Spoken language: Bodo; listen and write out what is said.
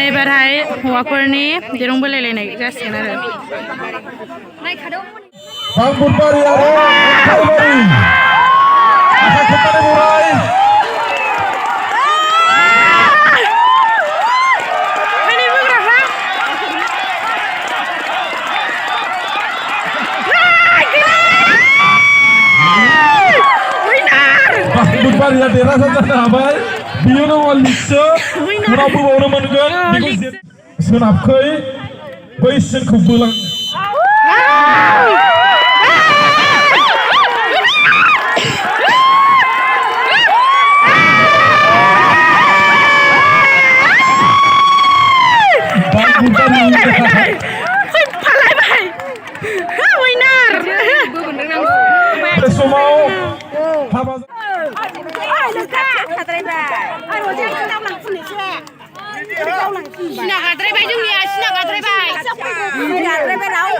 एबारहाय हौवाफोरनि दिरुं बोलायलायनाय जासिगोन आरो बांबुरबारि आरो सालबारि आखाइ खबनानै बराय बांबुरबारिया देरहासार जानो हाबाय बियो नङा लिगसो उनाव फैबावनो मोनगोन बेखौ सोनाबखै बै सेनखौ बोलां Sinagadray ba yung niya? Sinagadray ba? Sinagadray ba? Raw,